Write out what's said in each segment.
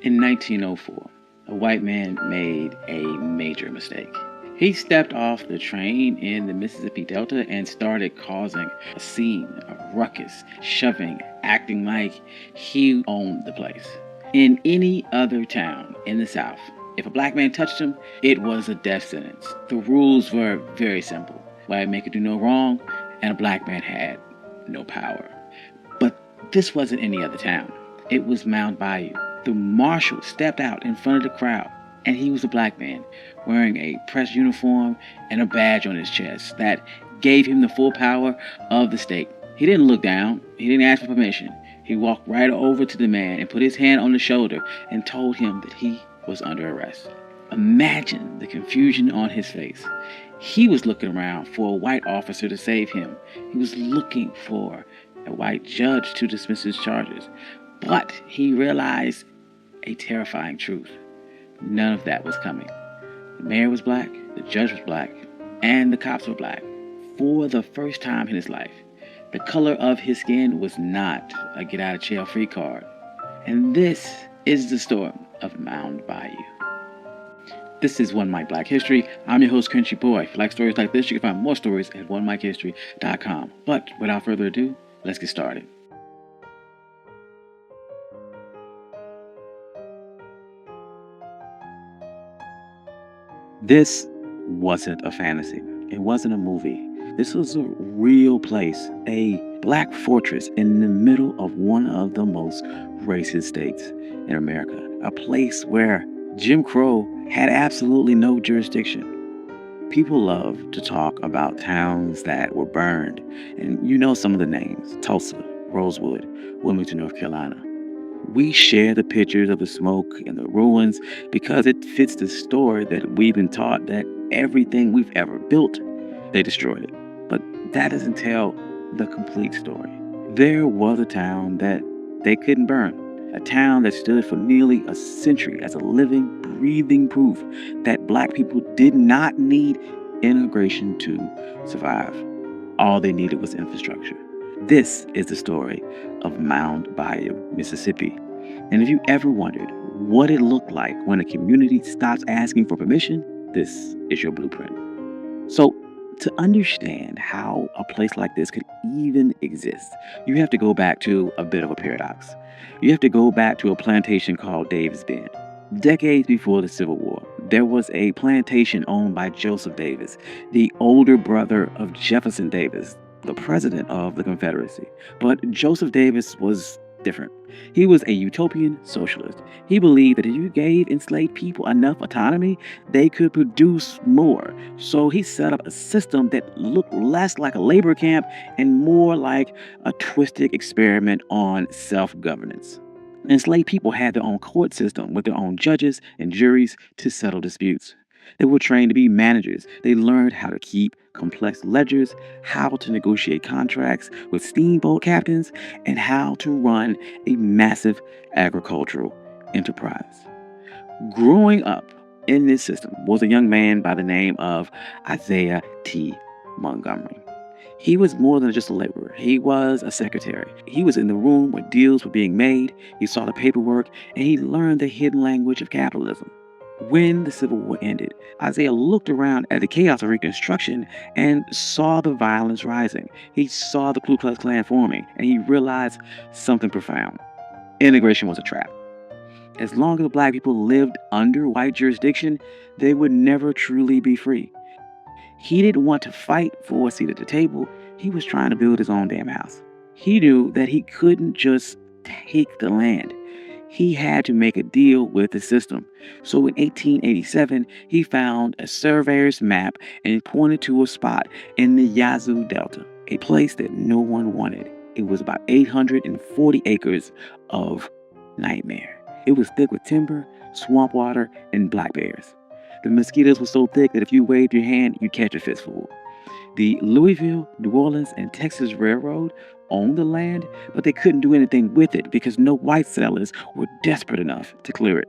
In 1904, a white man made a major mistake. He stepped off the train in the Mississippi Delta and started causing a scene, a ruckus, shoving, acting like he owned the place. In any other town in the South, if a black man touched him, it was a death sentence. The rules were very simple. White man could do no wrong, and a black man had no power. But this wasn't any other town. It was Mound Bayou. The marshal stepped out in front of the crowd, and he was a black man wearing a press uniform and a badge on his chest that gave him the full power of the state. He didn't look down. He didn't ask for permission. He walked right over to the man and put his hand on the shoulder and told him that he was under arrest. Imagine the confusion on his face. He was looking around for a white officer to save him. He was looking for a white judge to dismiss his charges. But he realized a terrifying truth. None of that was coming. The mayor was black, the judge was black, and the cops were black. For the first time in his life, the color of his skin was not a get-out-of-jail-free card. And this is the story of Mound Bayou. This is One Mic Black History. I'm your host, Country Boy. If you like stories like this, you can find more stories at onemichistory.com. But without further ado, let's get started. This wasn't a fantasy. It wasn't a movie. This was a real place, a black fortress in the middle of one of the most racist states in America. A place where Jim Crow had absolutely no jurisdiction. People love to talk about towns that were burned, and you know some of the names: Tulsa, Rosewood, Wilmington, North Carolina. We share the pictures of the smoke and the ruins because it fits the story that we've been taught that everything we've ever built, they destroyed it. But that doesn't tell the complete story. There was a town that they couldn't burn, a town that stood for nearly a century as a living, breathing proof that black people did not need immigration to survive. All they needed was infrastructure. This is the story of Mound Bayou, Mississippi. And if you ever wondered what it looked like when a community stops asking for permission, this is your blueprint. So, to understand how a place like this could even exist, you have to go back to a bit of a paradox. You have to go back to a plantation called Davis Bend. Decades before the Civil War, there was a plantation owned by Joseph Davis, the older brother of Jefferson Davis, the president of the Confederacy. But Joseph Davis was different. He was a utopian socialist. He believed that if you gave enslaved people enough autonomy, they could produce more. So he set up a system that looked less like a labor camp and more like a twisted experiment on self-governance. Enslaved people had their own court system with their own judges and juries to settle disputes. They were trained to be managers. They learned how to keep complex ledgers, how to negotiate contracts with steamboat captains, and how to run a massive agricultural enterprise. Growing up in this system was a young man by the name of Isaiah T. Montgomery. He was more than just a laborer. He was a secretary. He was in the room where deals were being made. He saw the paperwork, and he learned the hidden language of capitalism. When the Civil War ended, Isaiah looked around at the chaos of Reconstruction and saw the violence rising. He saw the Ku Klux Klan forming, and he realized something profound. Integration was a trap. As long as black people lived under white jurisdiction, they would never truly be free. He didn't want to fight for a seat at the table. He was trying to build his own damn house. He knew that he couldn't just take the land. He had to make a deal with the system. So in 1887, he found a surveyor's map and pointed to a spot in the Yazoo Delta, a place that no one wanted. It was about 840 acres of nightmare. It was thick with timber, swamp water, and black bears. The mosquitoes were so thick that if you waved your hand, you'd catch a fistful. The Louisville, New Orleans, and Texas Railroad owned the land, but they couldn't do anything with it because no white settlers were desperate enough to clear it.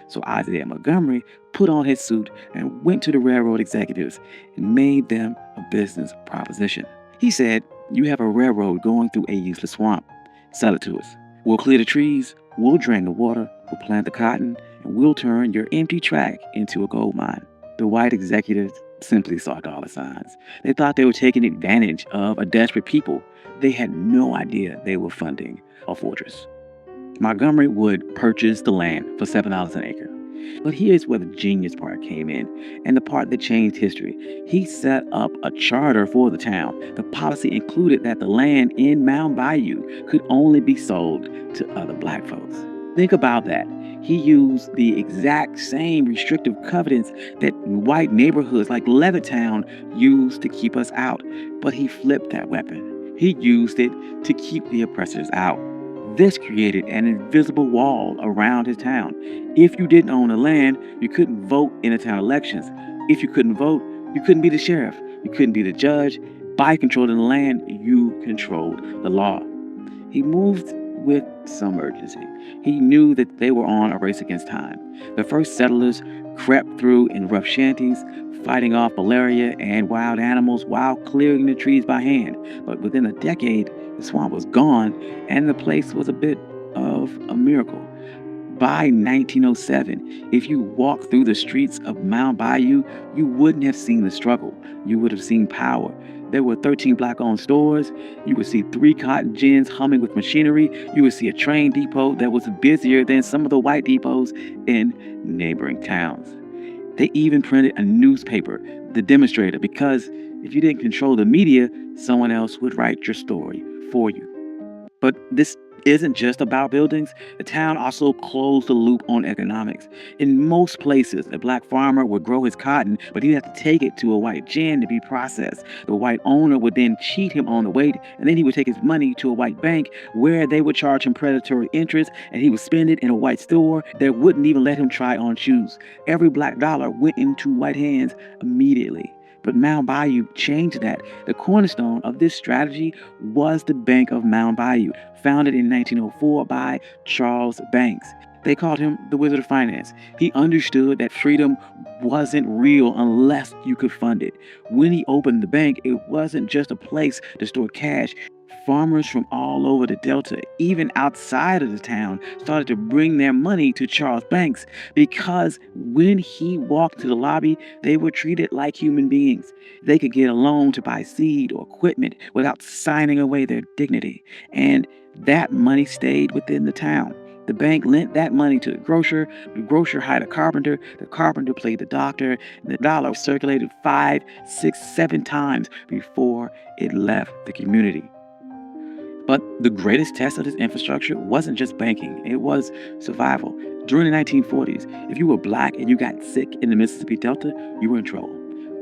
So Isaiah Montgomery put on his suit and went to the railroad executives and made them a business proposition. He said, "You have a railroad going through a useless swamp. Sell it to us. We'll clear the trees, we'll drain the water, We'll plant the cotton, and we'll turn your empty tract into a gold mine. The white executives simply saw dollar signs. They thought they were taking advantage of a desperate people. They had no idea they were funding a fortress. Montgomery would purchase the land for $7 an acre. But here's where the genius part came in, and the part that changed history. He set up a charter for the town. The policy included that the land in Mound Bayou could only be sold to other black folks. Think about that. He used the exact same restrictive covenants that white neighborhoods like Levittown used to keep us out, but he flipped that weapon. He used it to keep the oppressors out. This created an invisible wall around his town. If you didn't own the land, you couldn't vote in the town elections. If you couldn't vote, you couldn't be the sheriff. You couldn't be the judge. By controlling the land, you controlled the law. He moved with some urgency. He knew that they were on a race against time. The first settlers crept through in rough shanties, fighting off malaria and wild animals while clearing the trees by hand. But within a decade, the swamp was gone, and the place was a bit of a miracle. By 1907, if you walked through the streets of Mound Bayou, you wouldn't have seen the struggle. You would have seen power. There were 13 black-owned stores. You would see 3 cotton gins humming with machinery. You would see a train depot that was busier than some of the white depots in neighboring towns. They even printed a newspaper, The Demonstrator, because if you didn't control the media, someone else would write your story for you. But this isn't just about buildings. The town also closed the loop on economics. In most places, a black farmer would grow his cotton, but he'd have to take it to a white gin to be processed. The white owner would then cheat him on the weight, and then he would take his money to a white bank where they would charge him predatory interest, and he would spend it in a white store that wouldn't even let him try on shoes. Every black dollar went into white hands immediately. But Mound Bayou changed that. The cornerstone of this strategy was the Bank of Mound Bayou, founded in 1904 by Charles Banks. They called him the Wizard of Finance. He understood that freedom wasn't real unless you could fund it. When he opened the bank, it wasn't just a place to store cash. Farmers from all over the Delta, even outside of the town, started to bring their money to Charles Banks because when he walked to the lobby, they were treated like human beings. They could get a loan to buy seed or equipment without signing away their dignity. And that money stayed within the town. The bank lent that money to the grocer hired a carpenter, the carpenter played the doctor, and the dollar circulated 5, 6, 7 times before it left the community. But the greatest test of this infrastructure wasn't just banking, it was survival. During the 1940s, if you were black and you got sick in the Mississippi Delta, you were in trouble.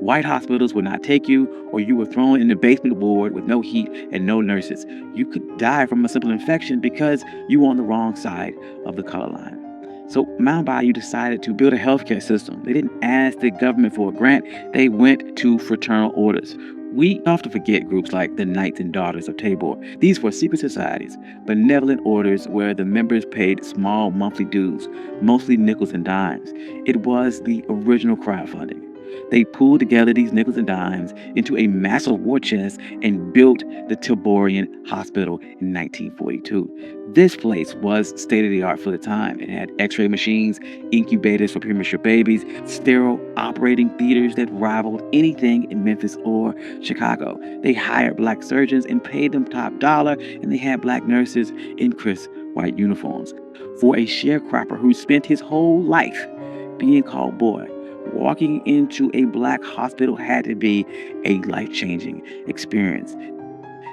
White hospitals would not take you, or you were thrown in the basement ward with no heat and no nurses. You could die from a simple infection because you were on the wrong side of the color line. So Mound Bayou decided to build a healthcare system. They didn't ask the government for a grant, they went to fraternal orders. We often forget groups like the Knights and Daughters of Tabor. These were secret societies, benevolent orders where the members paid small monthly dues, mostly nickels and dimes. It was the original crowdfunding. They pulled together these nickels and dimes into a massive war chest and built the Taborian Hospital in 1942. This place was state-of-the-art for the time. It had x-ray machines, incubators for premature babies, sterile operating theaters that rivaled anything in Memphis or Chicago. They hired black surgeons and paid them top dollar, and they had black nurses in crisp white uniforms. For a sharecropper who spent his whole life being called boy, walking into a black hospital had to be a life-changing experience.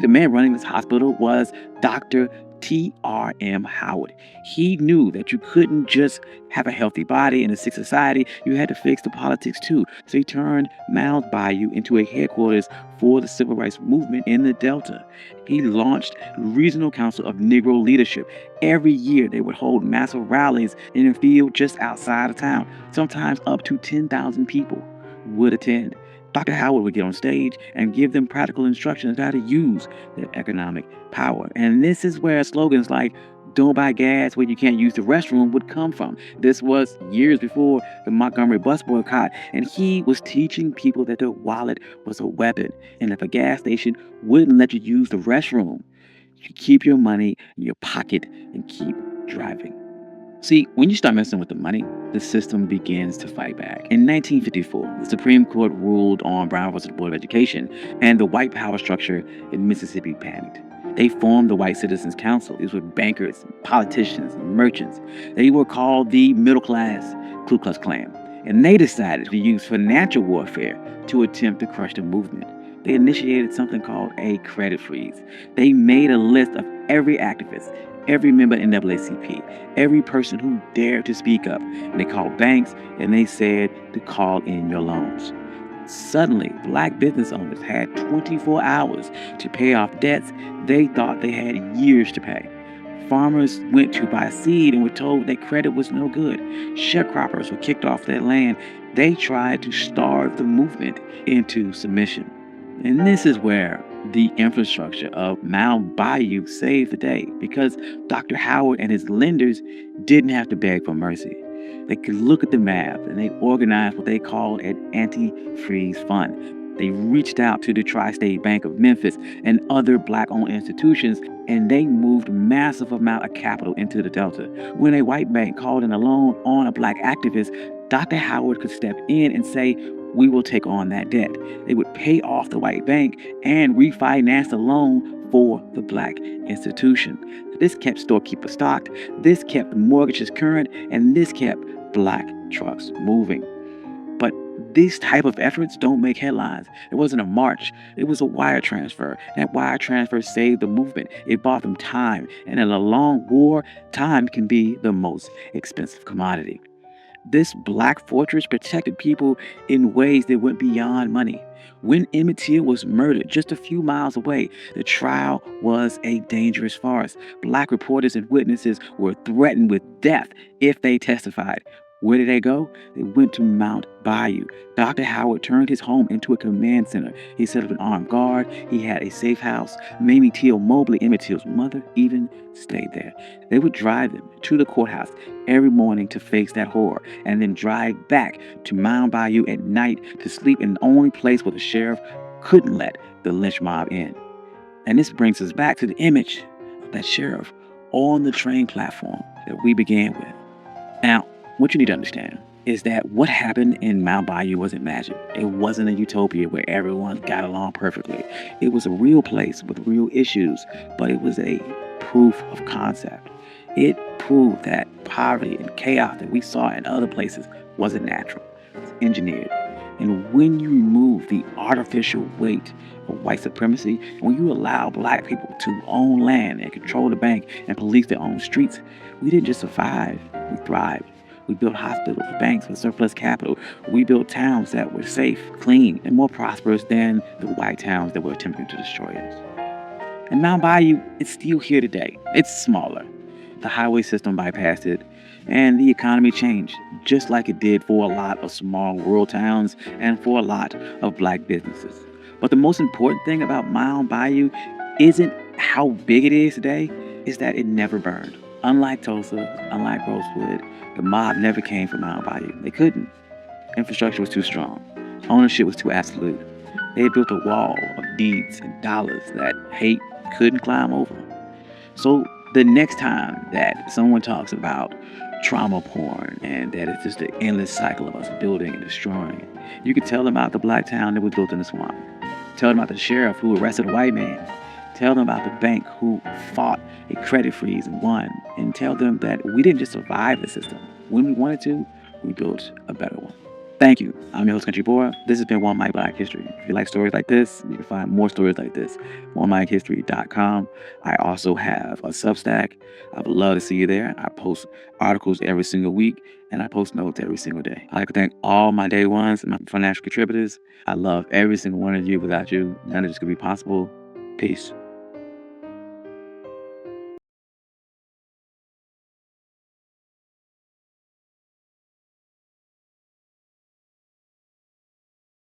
The man running this hospital was Dr. T.R.M. Howard. He knew that you couldn't just have a healthy body in a sick society, you had to fix the politics too. So he turned Mound Bayou into a headquarters for the civil rights movement in the Delta. He launched Regional Council of Negro Leadership. Every year they would hold massive rallies in a field just outside of town. Sometimes up to 10,000 people would attend. Dr. Howard would get on stage and give them practical instructions on how to use their economic power. And this is where slogans like "Don't buy gas where you can't use the restroom" would come from. This was years before the Montgomery bus boycott, and he was teaching people that their wallet was a weapon. And if a gas station wouldn't let you use the restroom, you keep your money in your pocket and keep driving. See, when you start messing with the money, the system begins to fight back. In 1954, the Supreme Court ruled on Brown versus Board of Education, and the white power structure in Mississippi panicked. They formed the White Citizens Council. These were bankers, politicians, and merchants. They were called the middle class Ku Klux Klan. And they decided to use financial warfare to attempt to crush the movement. They initiated something called a credit freeze. They made a list of every activist, every member in NAACP, every person who dared to speak up. And they called banks and they said to call in your loans. Suddenly, black business owners had 24 hours to pay off debts they thought they had years to pay. Farmers went to buy seed and were told that credit was no good. Sharecroppers were kicked off their land. They tried to starve the movement into submission. And this is where the infrastructure of Mound Bayou saved the day, because Dr. Howard and his lenders didn't have to beg for mercy. They could look at the map and they organized what they called an anti-freeze fund. They reached out to the Tri-State Bank of Memphis and other black-owned institutions, and they moved massive amount of capital into the Delta. When a white bank called in a loan on a black activist, Dr. Howard could step in and say, "We will take on that debt." They would pay off the white bank and refinance the loan for the black institution. This kept storekeepers stocked, this kept mortgages current, and this kept black trucks moving. But these type of efforts don't make headlines. It wasn't a march. It was a wire transfer. That wire transfer saved the movement. It bought them time. And in a long war, time can be the most expensive commodity. This black fortress protected people in ways that went beyond money. When Emmett Till was murdered just a few miles away, the trial was a dangerous farce. Black reporters and witnesses were threatened with death if they testified. Where did they go? They went to Mound Bayou. Dr. Howard turned his home into a command center. He set up an armed guard. He had a safe house. Mamie Till Mobley, Emmett Till's mother, even stayed there. They would drive them to the courthouse every morning to face that horror, and then drive back to Mound Bayou at night to sleep in the only place where the sheriff couldn't let the lynch mob in. And this brings us back to the image of that sheriff on the train platform that we began with. Now, what you need to understand is that what happened in Mound Bayou wasn't magic. It wasn't a utopia where everyone got along perfectly. It was a real place with real issues, but it was a proof of concept. It proved that poverty and chaos that we saw in other places wasn't natural. It's engineered. And when you remove the artificial weight of white supremacy, when you allow black people to own land and control the bank and police their own streets, we didn't just survive, we thrived. We built hospitals, banks with surplus capital. We built towns that were safe, clean, and more prosperous than the white towns that were attempting to destroy us. And Mound Bayou is still here today. It's smaller. The highway system bypassed it, and the economy changed, just like it did for a lot of small rural towns and for a lot of black businesses. But the most important thing about Mound Bayou isn't how big it is today, it's that it never burned. Unlike Tulsa, unlike Rosewood, the mob never came from Mound Bayou. They couldn't. Infrastructure was too strong. Ownership was too absolute. They had built a wall of deeds and dollars that hate couldn't climb over. So the next time that someone talks about trauma porn and that it's just an endless cycle of us building and destroying, you can tell them about the black town that was built in the swamp. Tell them about the sheriff who arrested a white man. Tell them about the bank who fought a credit freeze and won. And tell them that we didn't just survive the system. When we wanted to, we built a better one. Thank you. I'm your host, Country Boy. This has been One Mic Black History. If you like stories like this, you can find more stories like this. OneMicHistory.com. I also have a Substack. I would love to see you there. I post articles every single week, and I post notes every single day. I'd like to thank all my day ones and my financial contributors. I love every single one of you. Without you, none of this could be possible. Peace.